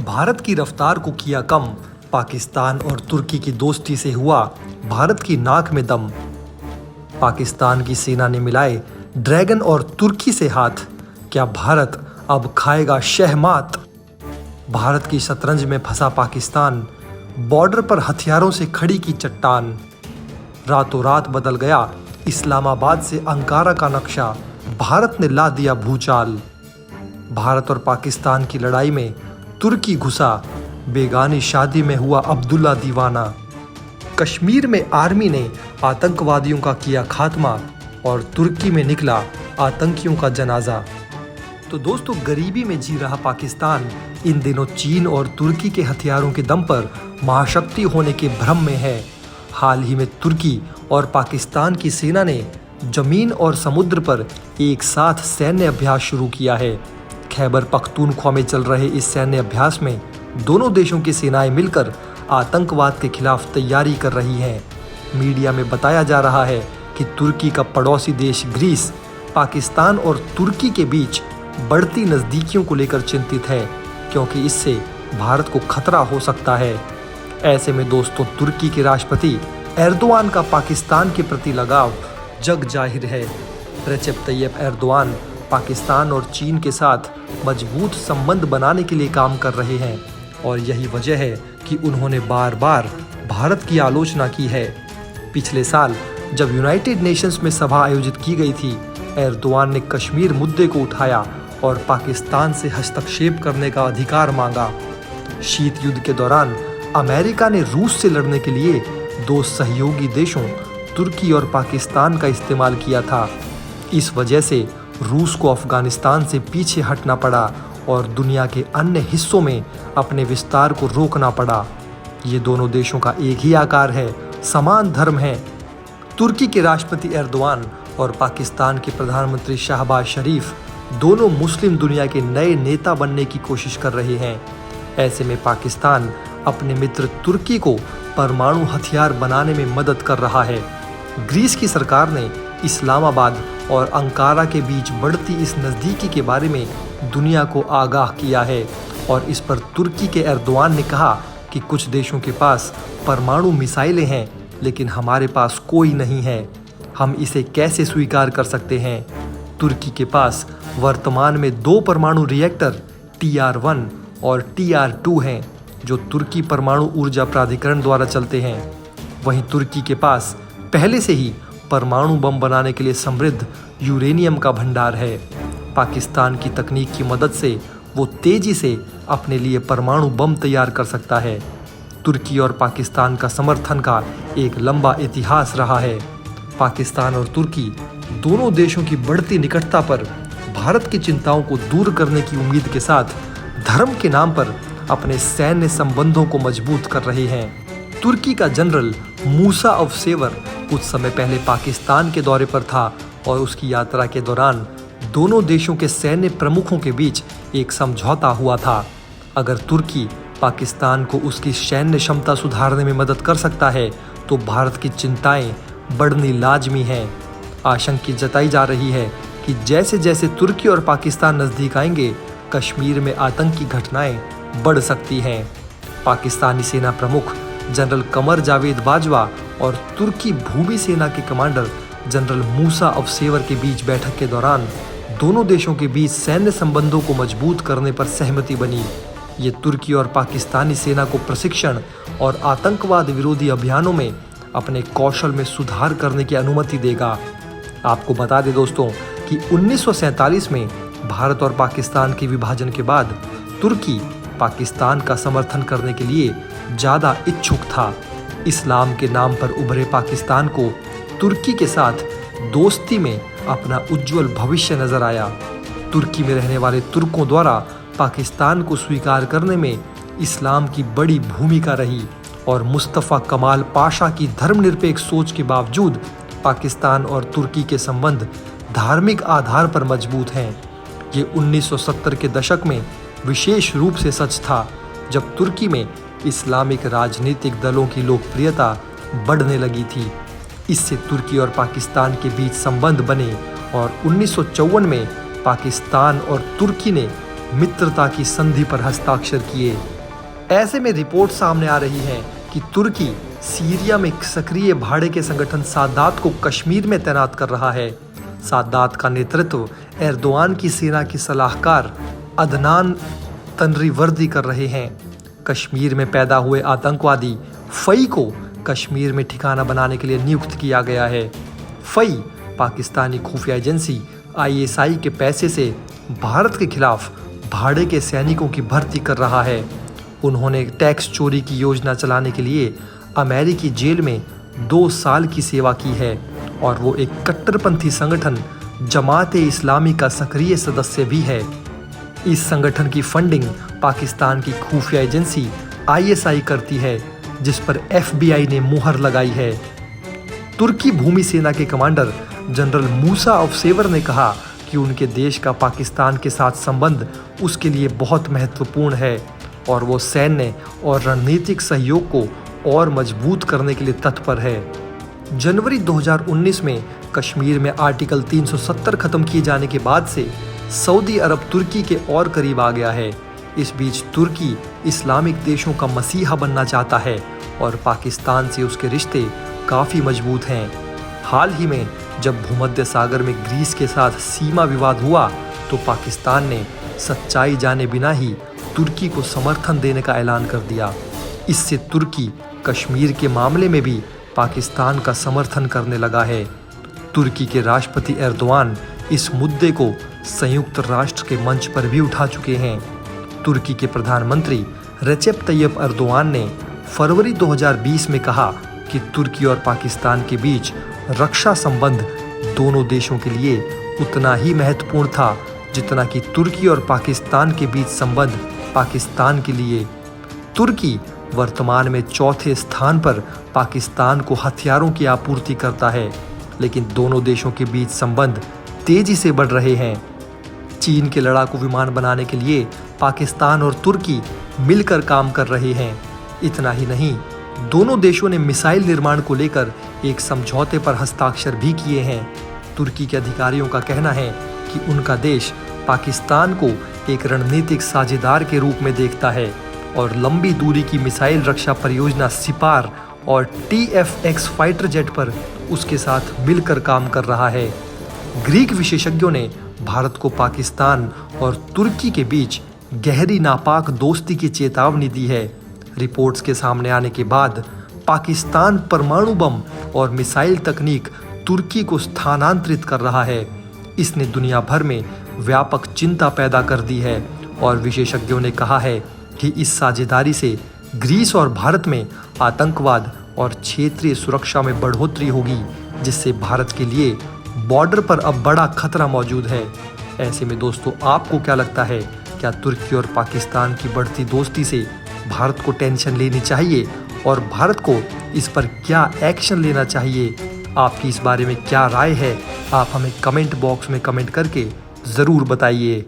भारत की रफ्तार को किया कम, पाकिस्तान और तुर्की की दोस्ती से हुआ भारत की नाक में दम। पाकिस्तान की सेना ने मिलाए ड्रैगन और तुर्की से हाथ, क्या भारत अब खाएगा शहमात। भारत की शतरंज में फंसा पाकिस्तान, बॉर्डर पर हथियारों से खड़ी की चट्टान। रातों रात बदल गया इस्लामाबाद से अंकारा का नक्शा, भारत ने ला दिया भूचाल। भारत और पाकिस्तान की लड़ाई में तुर्की घुसा, बेगानी शादी में हुआ अब्दुल्ला दीवाना। कश्मीर में आर्मी ने आतंकवादियों का किया खात्मा और तुर्की में निकला आतंकियों का जनाजा। तो दोस्तों, गरीबी में जी रहा पाकिस्तान इन दिनों चीन और तुर्की के हथियारों के दम पर महाशक्ति होने के भ्रम में है। हाल ही में तुर्की और पाकिस्तान की सेना ने जमीन और समुद्र पर एक साथ सैन्य अभ्यास शुरू किया है। खैबर पख्तूनख्वा में चल रहे इस सैन्य अभ्यास में दोनों देशों की सेनाएं मिलकर आतंकवाद के खिलाफ तैयारी कर रही हैं। मीडिया में बताया जा रहा है कि तुर्की का पड़ोसी देश ग्रीस पाकिस्तान और तुर्की के बीच बढ़ती नज़दीकियों को लेकर चिंतित है, क्योंकि इससे भारत को खतरा हो सकता है। ऐसे में दोस्तों, तुर्की के राष्ट्रपति एर्दोआन का पाकिस्तान के प्रति लगाव जग जाहिर है। रेसेप तैयब एर्दोआन पाकिस्तान और चीन के साथ मजबूत संबंध बनाने के लिए काम कर रहे हैं और यही वजह है कि उन्होंने बार बार भारत की आलोचना की है। पिछले साल जब यूनाइटेड नेशंस में सभा आयोजित की गई थी, एर्दोआन ने कश्मीर मुद्दे को उठाया और पाकिस्तान से हस्तक्षेप करने का अधिकार मांगा। शीत युद्ध के दौरान अमेरिका ने रूस से लड़ने के लिए दो सहयोगी देशों तुर्की और पाकिस्तान का इस्तेमाल किया था। इस वजह से रूस को अफगानिस्तान से पीछे हटना पड़ा और दुनिया के अन्य हिस्सों में अपने विस्तार को रोकना पड़ा। ये दोनों देशों का एक ही आकार है, समान धर्म है। तुर्की के राष्ट्रपति एर्दोआन और पाकिस्तान के प्रधानमंत्री शहबाज शरीफ दोनों मुस्लिम दुनिया के नए नेता बनने की कोशिश कर रहे हैं। ऐसे में पाकिस्तान अपने मित्र तुर्की को परमाणु हथियार बनाने में मदद कर रहा है। ग्रीस की सरकार ने इस्लामाबाद और अंकारा के बीच बढ़ती इस नज़दीकी के बारे में दुनिया को आगाह किया है और इस पर तुर्की के एर्दोआन ने कहा कि कुछ देशों के पास परमाणु मिसाइलें हैं, लेकिन हमारे पास कोई नहीं है। हम इसे कैसे स्वीकार कर सकते हैं। तुर्की के पास वर्तमान में 2 परमाणु रिएक्टर TR1 और TR2 हैं, जो तुर्की परमाणु ऊर्जा प्राधिकरण द्वारा चलते हैं। वहीं तुर्की के पास पहले से ही परमाणु बम बनाने के लिए समृद्ध यूरेनियम का भंडार है। पाकिस्तान की तकनीक की मदद से वो तेजी से अपने लिए परमाणु बम तैयार कर सकता है। तुर्की और पाकिस्तान का समर्थन का एक लंबा इतिहास रहा है। पाकिस्तान और तुर्की दोनों देशों की बढ़ती निकटता पर भारत की चिंताओं को दूर करने की उम्मीद के साथ धर्म के नाम पर अपने सैन्य संबंधों को मजबूत कर रहे हैं। तुर्की का जनरल मूसा अवसेवर कुछ समय पहले पाकिस्तान के दौरे पर था और उसकी यात्रा के दौरान दोनों देशों के सैन्य प्रमुखों के बीच एक समझौता हुआ था। अगर तुर्की पाकिस्तान को उसकी सैन्य क्षमता सुधारने में मदद कर सकता है तो भारत की चिंताएं बढ़नी लाजमी हैं। आशंका जताई जा रही है कि जैसे जैसे तुर्की और पाकिस्तान नज़दीक आएंगे, कश्मीर में आतंकी घटनाएं बढ़ सकती हैं। पाकिस्तानी सेना प्रमुख जनरल कमर जावेद बाजवा और तुर्की भूमि सेना के कमांडर जनरल मूसा अवसेवर के बीच बैठक के दौरान दोनों देशों के बीच सैन्य संबंधों को मजबूत करने पर सहमति बनी। ये तुर्की और पाकिस्तानी सेना को प्रशिक्षण और आतंकवाद विरोधी अभियानों में अपने कौशल में सुधार करने की अनुमति देगा। आपको बता दें दोस्तों कि 1947 में भारत और पाकिस्तान के विभाजन के बाद तुर्की पाकिस्तान का समर्थन करने के लिए ज़्यादा इच्छुक था। इस्लाम के नाम पर उभरे पाकिस्तान को तुर्की के साथ दोस्ती में अपना उज्जवल भविष्य नजर आया। तुर्की में रहने वाले तुर्कों द्वारा पाकिस्तान को स्वीकार करने में इस्लाम की बड़ी भूमिका रही और मुस्तफ़ा कमाल पाशा की धर्मनिरपेक्ष सोच के बावजूद पाकिस्तान और तुर्की के संबंध धार्मिक आधार पर मजबूत हैं। ये 1970 के दशक में विशेष रूप से सच था, जब तुर्की में इस्लामिक राजनीतिक दलों की लोकप्रियता बढ़ने लगी थी। इससे तुर्की और पाकिस्तान के बीच संबंध बने और 1954 में पाकिस्तान और तुर्की ने मित्रता की संधि पर हस्ताक्षर किए। ऐसे में रिपोर्ट सामने आ रही है कि तुर्की सीरिया में सक्रिय भाड़े के संगठन सादात को कश्मीर में तैनात कर रहा है। सादात का नेतृत्व एर्दोआन की सेना के सलाहकार अदनान तनरीवर्दी कर रहे हैं। कश्मीर में पैदा हुए आतंकवादी फई को कश्मीर में ठिकाना बनाने के लिए नियुक्त किया गया है। फई पाकिस्तानी खुफिया एजेंसी ISI के पैसे से भारत के खिलाफ भाड़े के सैनिकों की भर्ती कर रहा है। उन्होंने टैक्स चोरी की योजना चलाने के लिए अमेरिकी जेल में 2 साल की सेवा की है और वो एक कट्टरपंथी संगठन जमात-ए इस्लामी का सक्रिय सदस्य भी है। इस संगठन की फंडिंग पाकिस्तान की खुफिया एजेंसी ISI करती है, जिस पर FBI ने मुहर लगाई है। तुर्की भूमि सेना के कमांडर जनरल मूसा अफसेवर ने कहा कि उनके देश का पाकिस्तान के साथ संबंध उसके लिए बहुत महत्वपूर्ण है और वो सैन्य और रणनीतिक सहयोग को और मजबूत करने के लिए तत्पर है। जनवरी 2019 में कश्मीर में आर्टिकल 370 खत्म किए जाने के बाद से सऊदी अरब तुर्की के और करीब आ गया है। इस बीच तुर्की इस्लामिक देशों का मसीहा बनना चाहता है और पाकिस्तान से उसके रिश्ते काफ़ी मजबूत हैं। हाल ही में जब भूमध्य सागर में ग्रीस के साथ सीमा विवाद हुआ तो पाकिस्तान ने सच्चाई जाने बिना ही तुर्की को समर्थन देने का ऐलान कर दिया। इससे तुर्की कश्मीर के मामले में भी पाकिस्तान का समर्थन करने लगा है। तुर्की के राष्ट्रपति एर्दोआन इस मुद्दे को संयुक्त राष्ट्र के मंच पर भी उठा चुके हैं। तुर्की के प्रधानमंत्री रेसेप तैयप एर्दोआन ने फरवरी 2020 में कहा कि तुर्की और पाकिस्तान के बीच रक्षा संबंध दोनों देशों के लिए उतना ही महत्वपूर्ण था जितना कि तुर्की और पाकिस्तान के बीच संबंध पाकिस्तान के लिए। तुर्की वर्तमान में चौथे स्थान पर पाकिस्तान को हथियारों की आपूर्ति करता है, लेकिन दोनों देशों के बीच संबंध तेजी से बढ़ रहे हैं। चीन के लड़ाकू विमान बनाने के लिए पाकिस्तान और तुर्की मिलकर काम कर रहे हैं। इतना ही नहीं, दोनों देशों ने मिसाइल निर्माण को लेकर एक समझौते पर हस्ताक्षर भी किए हैं। तुर्की के अधिकारियों का कहना है कि उनका देश पाकिस्तान को एक रणनीतिक साझेदार के रूप में देखता है और लंबी दूरी की मिसाइल रक्षा परियोजना सिपार और TFX फाइटर जेट पर उसके साथ मिलकर काम कर रहा है। ग्रीक विशेषज्ञों ने भारत को पाकिस्तान और तुर्की के बीच गहरी नापाक दोस्ती की चेतावनी दी है। रिपोर्ट्स के सामने आने के बाद पाकिस्तान परमाणु बम और मिसाइल तकनीक तुर्की को स्थानांतरित कर रहा है। इसने दुनिया भर में व्यापक चिंता पैदा कर दी है और विशेषज्ञों ने कहा है कि इस साझेदारी से ग्रीस और भारत में आतंकवाद और क्षेत्रीय सुरक्षा में बढ़ोतरी होगी, जिससे भारत के लिए बॉर्डर पर अब बड़ा खतरा मौजूद है। ऐसे में दोस्तों, आपको क्या लगता है, क्या तुर्की और पाकिस्तान की बढ़ती दोस्ती से भारत को टेंशन लेनी चाहिए और भारत को इस पर क्या एक्शन लेना चाहिए? आपकी इस बारे में क्या राय है? आप हमें कमेंट बॉक्स में कमेंट करके ज़रूर बताइए।